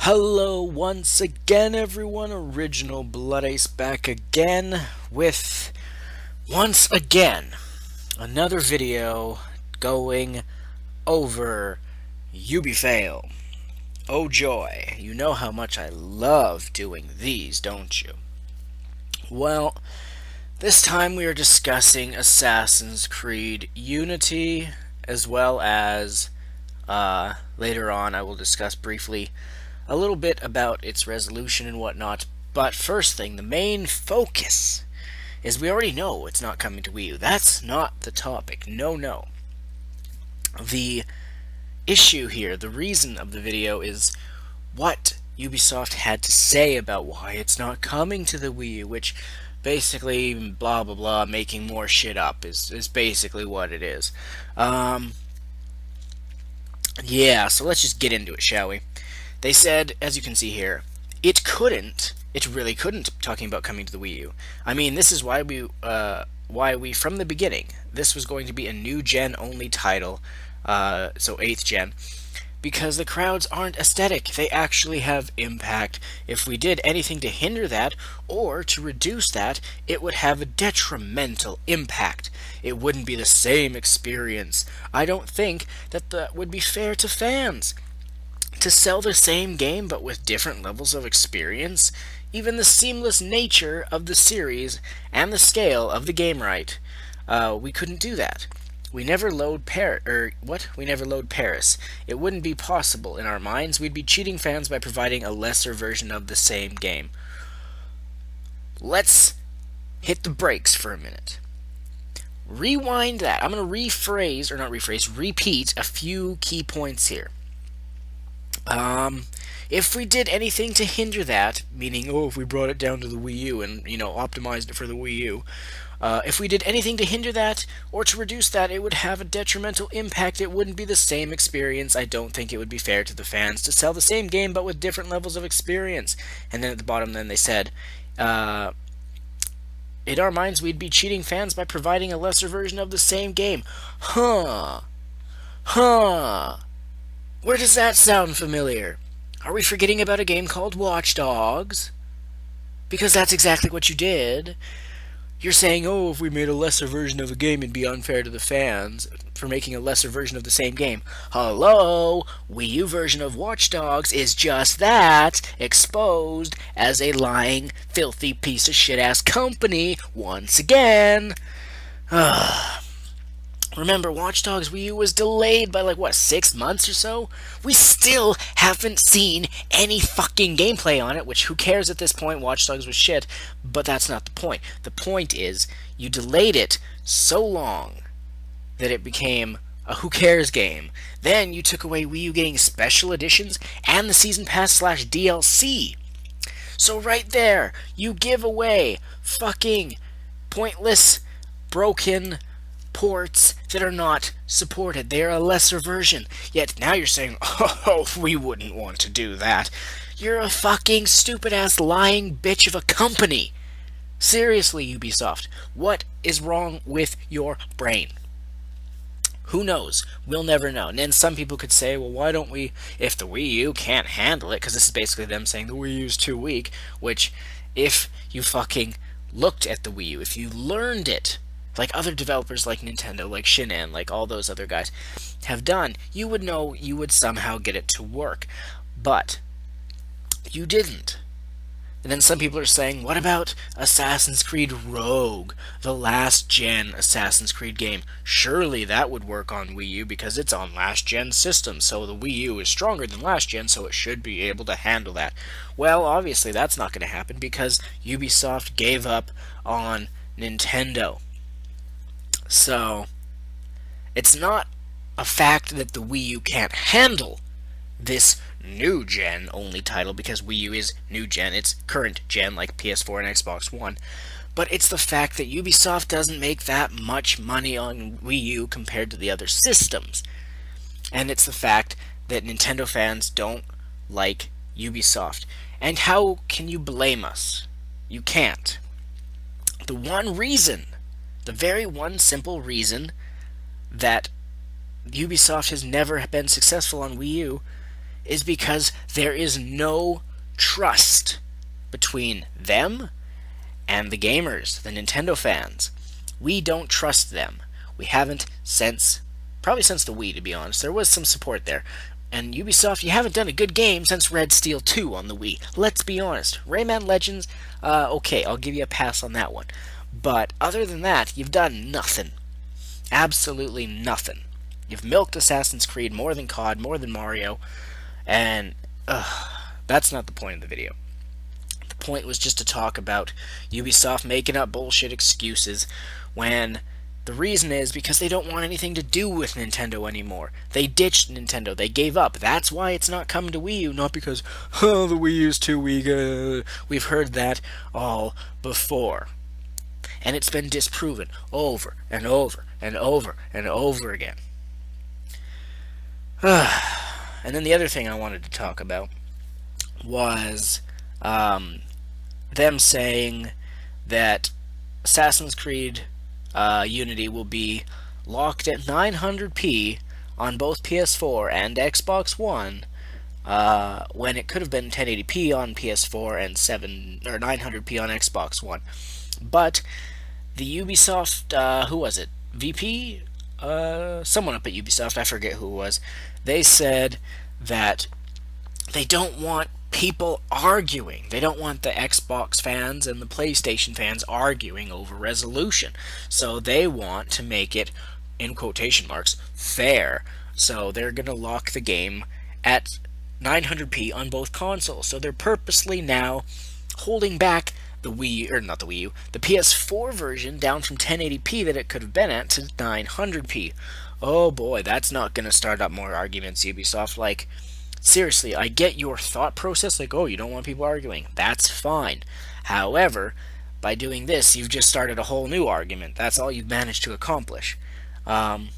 Hello once again, everyone. Original Blood Ace back again with, once again, another video going over Ubifail. Oh joy, you know how much I love doing these, don't you? Well, this time we are discussing Assassin's Creed Unity, as well as, later on I will discuss briefly a little bit about its resolution and whatnot. But first thing, the main focus is we already know it's not coming to Wii U. That's not the topic. No. The issue here, the reason of the video, is what Ubisoft had to say about why it's not coming to the Wii U, which basically blah blah blah, making more shit up is basically what it is. Yeah, so let's just get into it, shall we? They said, as you can see here, it really couldn't, talking about coming to the Wii U. I mean, this is why we, from the beginning, this was going to be a new gen only title, so 8th gen, because the crowds aren't aesthetic, they actually have impact. If we did anything to hinder that, or to reduce that, it would have a detrimental impact. It wouldn't be the same experience. I don't think that that would be fair to fans. To sell the same game but with different levels of experience, even the seamless nature of the series and the scale of the game right, we couldn't do that. We never load We never load Paris. It wouldn't be possible in our minds. We'd be cheating fans by providing a lesser version of the same game. Let's hit the brakes for a minute. Rewind that. I'm going to repeat a few key points here. If we did anything to hinder that, meaning, if we brought it down to the Wii U and, optimized it for the Wii U, if we did anything to hinder that, or to reduce that, it would have a detrimental impact. It wouldn't be the same experience. I don't think it would be fair to the fans to sell the same game, but with different levels of experience. And then at the bottom, then they said, in our minds, we'd be cheating fans by providing a lesser version of the same game. Huh. Where does that sound familiar? Are we forgetting about a game called Watch Dogs? Because that's exactly what you did. You're saying, if we made a lesser version of a game, it'd be unfair to the fans for making a lesser version of the same game. Hello? Wii U version of Watch Dogs is just that, exposed as a lying, filthy piece of shit-ass company once again. Remember, Watch Dogs Wii U was delayed by 6 months or so? We still haven't seen any fucking gameplay on it, which who cares at this point? Watch Dogs was shit, but that's not the point. The point is, you delayed it so long that it became a who cares game. Then you took away Wii U getting special editions and the Season Pass / DLC. So right there, you give away fucking pointless, broken ports that are not supported. They are a lesser version. Yet now you're saying, we wouldn't want to do that. You're a fucking stupid-ass lying bitch of a company. Seriously, Ubisoft, what is wrong with your brain? Who knows? We'll never know. And then some people could say, well, why don't we, if the Wii U can't handle it, because this is basically them saying the Wii U's too weak, which, if you fucking looked at the Wii U, if you learned it, like other developers like Nintendo, like Shinan, like all those other guys have done, you would know you would somehow get it to work. But you didn't. And then some people are saying, what about Assassin's Creed Rogue, the last gen Assassin's Creed game? Surely that would work on Wii U because it's on last gen systems, so the Wii U is stronger than last gen, so it should be able to handle that. Well, obviously that's not going to happen because Ubisoft gave up on Nintendo. So, it's not a fact that the Wii U can't handle this new gen only title, because Wii U is new gen, it's current gen like PS4 and Xbox One, but it's the fact that Ubisoft doesn't make that much money on Wii U compared to the other systems. And it's the fact that Nintendo fans don't like Ubisoft. And how can you blame us? You can't. The one reason, the very one simple reason that Ubisoft has never been successful on Wii U is because there is no trust between them and the gamers, the Nintendo fans. We don't trust them. We haven't probably since the Wii, to be honest. There was some support there. And Ubisoft, you haven't done a good game since Red Steel 2 on the Wii. Let's be honest. Rayman Legends, okay, I'll give you a pass on that one. But other than that, you've done nothing. Absolutely nothing. You've milked Assassin's Creed more than COD, more than Mario, and that's not the point of the video. The point was just to talk about Ubisoft making up bullshit excuses when the reason is because they don't want anything to do with Nintendo anymore. They ditched Nintendo. They gave up. That's why it's not coming to Wii U, not because, oh, the Wii U's too weak. We've heard that all before. And it's been disproven over and over and over and over again. And then the other thing I wanted to talk about was them saying that Assassin's Creed Unity will be locked at 900p on both PS4 and Xbox One, when it could have been 1080p on PS4 and 900p on Xbox One. But the Ubisoft, who was it? VP? Someone up at Ubisoft, I forget who it was. They said that they don't want people arguing. They don't want the Xbox fans and the PlayStation fans arguing over resolution. So they want to make it, in quotation marks, fair. So they're going to lock the game at 900p on both consoles. So they're purposely now holding back the PS4 version down from 1080p that it could have been at to 900p. Oh boy, that's not going to start up more arguments, Ubisoft. Like, seriously, I get your thought process, like, oh, you don't want people arguing. That's fine. However, by doing this, you've just started a whole new argument. That's all you've managed to accomplish. One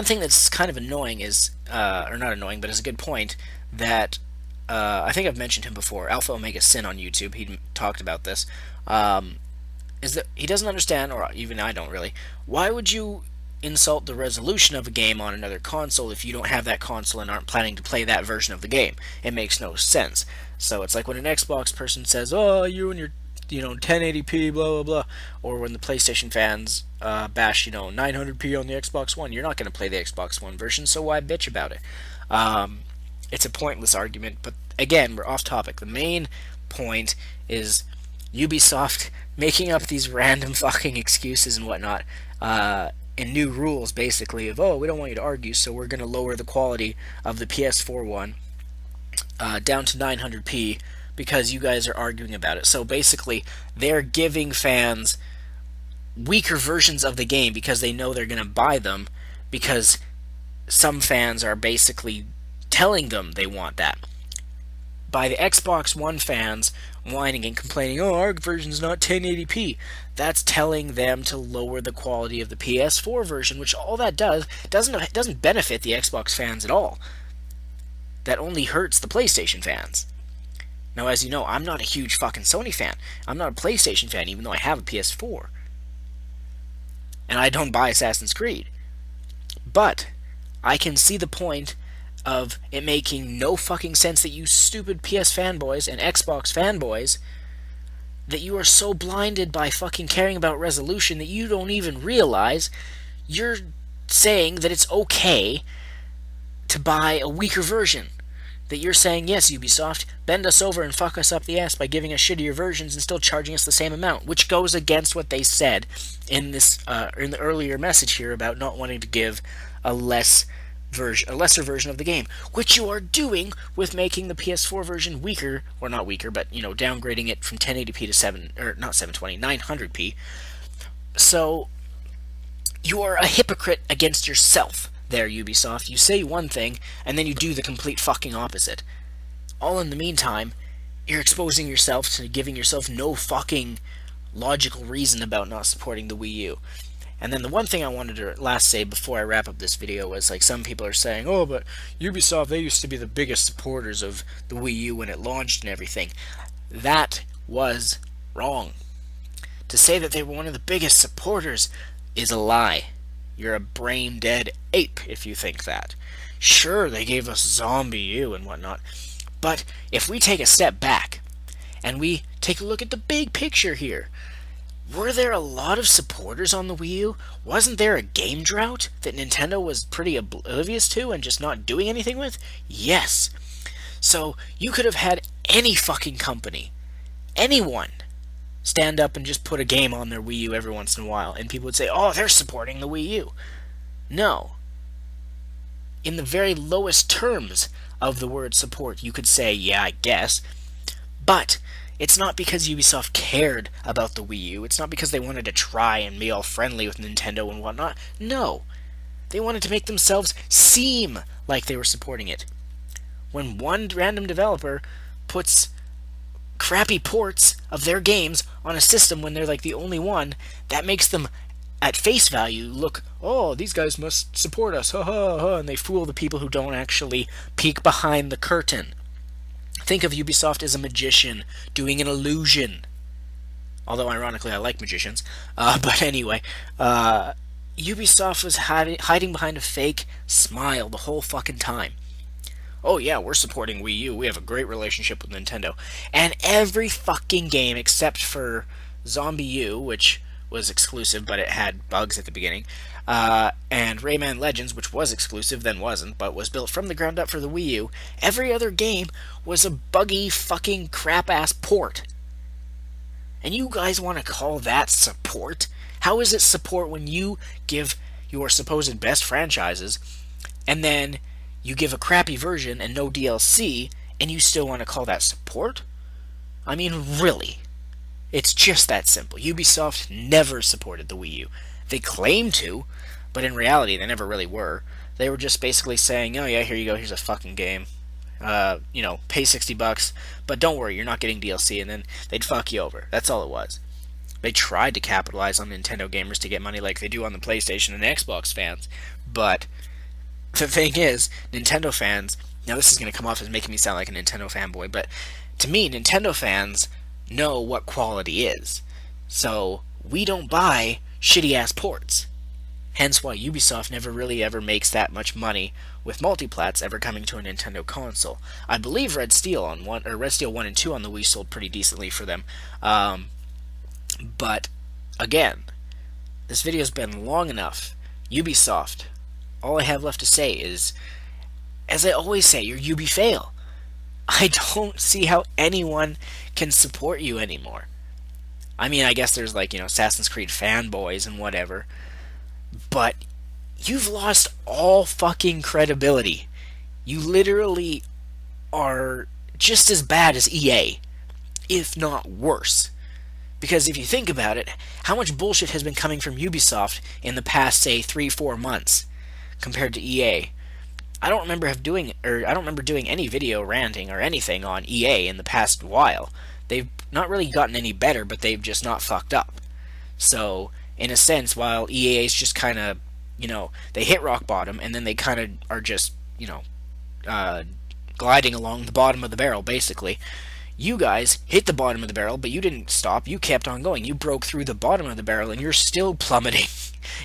thing that's kind of annoying is, or not annoying, but is a good point, that I think I've mentioned him before, Alpha Omega Sin on YouTube, he talked about this, is that he doesn't understand, or even I don't really, why would you insult the resolution of a game on another console if you don't have that console and aren't planning to play that version of the game? It makes no sense. So it's like when an Xbox person says, oh, you and your 1080p, blah, blah, blah, or when the PlayStation fans bash, 900p on the Xbox One, you're not going to play the Xbox One version, so why bitch about it? It's a pointless argument, but again, we're off topic. The main point is Ubisoft making up these random fucking excuses and whatnot, and new rules, basically, of, oh, we don't want you to argue, so we're going to lower the quality of the PS4 one down to 900p because you guys are arguing about it. So basically, they're giving fans weaker versions of the game because they know they're going to buy them, because some fans are basically telling them they want that. By the Xbox One fans whining and complaining, oh, our version's not 1080p, that's telling them to lower the quality of the PS4 version, which all that doesn't benefit the Xbox fans at all. That only hurts the PlayStation fans. Now, as you know, I'm not a huge fucking Sony fan. I'm not a PlayStation fan, even though I have a PS4. And I don't buy Assassin's Creed. But I can see the point of it making no fucking sense that you stupid PS fanboys and Xbox fanboys, that you are so blinded by fucking caring about resolution that you don't even realize you're saying that it's okay to buy a weaker version. That you're saying, yes, Ubisoft, bend us over and fuck us up the ass by giving us shittier versions and still charging us the same amount, which goes against what they said in this in the earlier message here about not wanting to give a lesser version of the game, which you are doing with making the PS4 version weaker, or not weaker, but downgrading it from 1080p to 900p. So you are a hypocrite against yourself there, Ubisoft. You say one thing and then you do the complete fucking opposite. All in the meantime, you're exposing yourself to giving yourself no fucking logical reason about not supporting the Wii U. And then the one thing I wanted to last say before I wrap up this video was, like, some people are saying, oh, but Ubisoft, they used to be the biggest supporters of the Wii U when it launched and everything. That was wrong. To say that they were one of the biggest supporters is a lie. You're a brain-dead ape if you think that. Sure, they gave us Zombie U and whatnot, but if we take a step back and we take a look at the big picture here, were there a lot of supporters on the Wii U? Wasn't there a game drought that Nintendo was pretty oblivious to and just not doing anything with? Yes. So you could have had any fucking company, anyone, stand up and just put a game on their Wii U every once in a while, and people would say, oh, they're supporting the Wii U. No. In the very lowest terms of the word support, you could say, yeah, I guess. But it's not because Ubisoft cared about the Wii U. It's not because they wanted to try and be all friendly with Nintendo and whatnot. No. They wanted to make themselves seem like they were supporting it. When one random developer puts crappy ports of their games on a system when they're like the only one, that makes them at face value look, oh, these guys must support us, ha ha ha, and they fool the people who don't actually peek behind the curtain. Think of Ubisoft as a magician doing an illusion. Although, ironically, I like magicians. But anyway, Ubisoft was hiding behind a fake smile the whole fucking time. Oh yeah, we're supporting Wii U. We have a great relationship with Nintendo. And every fucking game except for Zombie U, which was exclusive but it had bugs at the beginning, and Rayman Legends, which was exclusive then wasn't, but was built from the ground up for the Wii U, every other game was a buggy fucking crap-ass port. And you guys want to call that support? How is it support when you give your supposed best franchises, and then you give a crappy version and no DLC, and you still want to call that support? I mean, really. It's just that simple. Ubisoft never supported the Wii U. They claimed to, but in reality they never really were. They were just basically saying, oh yeah, here you go, here's a fucking game. Pay $60, but don't worry, you're not getting DLC, and then they'd fuck you over. That's all it was. They tried to capitalize on Nintendo gamers to get money like they do on the PlayStation and Xbox fans, but the thing is, Nintendo fans, now this is going to come off as making me sound like a Nintendo fanboy, but to me, Nintendo fans know what quality is. So, we don't buy shitty-ass ports. Hence why Ubisoft never really ever makes that much money with multiplats ever coming to a Nintendo console. I believe Red Steel 1 and 2 on the Wii sold pretty decently for them. But, again, this video's been long enough. Ubisoft, all I have left to say is, as I always say, you're Ubifail. I don't see how anyone can support you anymore. I mean, I guess there's Assassin's Creed fanboys and whatever, but you've lost all fucking credibility. You literally are just as bad as EA, if not worse. Because if you think about it, how much bullshit has been coming from Ubisoft in the past, say, 3-4 months compared to EA? I don't remember doing any video ranting or anything on EA in the past while. They've not really gotten any better, but they've just not fucked up. So, in a sense, while EA is just kind of, they hit rock bottom, and then they kind of are just, gliding along the bottom of the barrel, basically. You guys hit the bottom of the barrel, but you didn't stop. You kept on going. You broke through the bottom of the barrel, and you're still plummeting.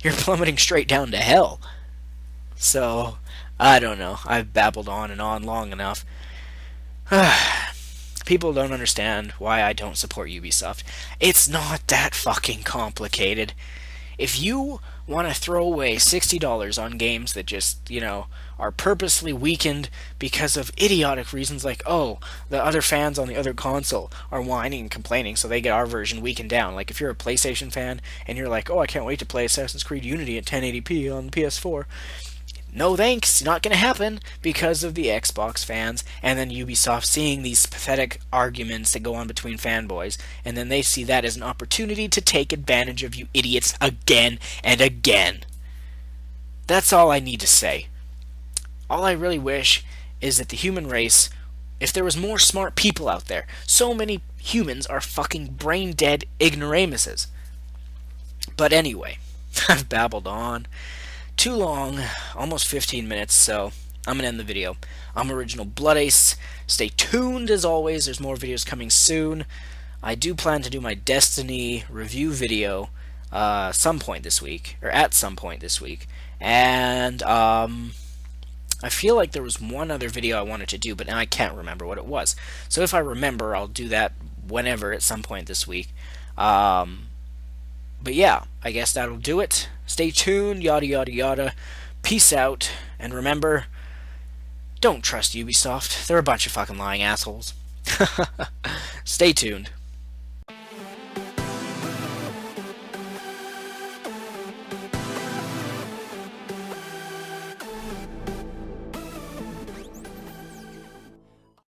You're plummeting straight down to hell. So, I don't know. I've babbled on and on long enough. People don't understand why I don't support Ubisoft. It's not that fucking complicated. If you want to throw away $60 on games that just, are purposely weakened because of idiotic reasons like, oh, the other fans on the other console are whining and complaining, so they get our version weakened down. Like, if you're a PlayStation fan and you're like, oh, I can't wait to play Assassin's Creed Unity at 1080p on the PS4, no thanks, not gonna happen because of the Xbox fans, and then Ubisoft seeing these pathetic arguments that go on between fanboys, and then they see that as an opportunity to take advantage of you idiots again and again. That's all I need to say. All I really wish is that the human race, if there was more smart people out there, so many humans are fucking brain-dead ignoramuses. But anyway, I've babbled on. Too long, almost 15 minutes, so I'm going to end the video. I'm Original Blood Ace. Stay tuned as always, there's more videos coming soon. I do plan to do my Destiny review video at some point this week. And, I feel like there was one other video I wanted to do, but now I can't remember what it was. So if I remember, I'll do that whenever at some point this week. Um, but yeah, I guess that'll do it. Stay tuned, yada yada yada. Peace out, and remember, don't trust Ubisoft. They're a bunch of fucking lying assholes. Stay tuned.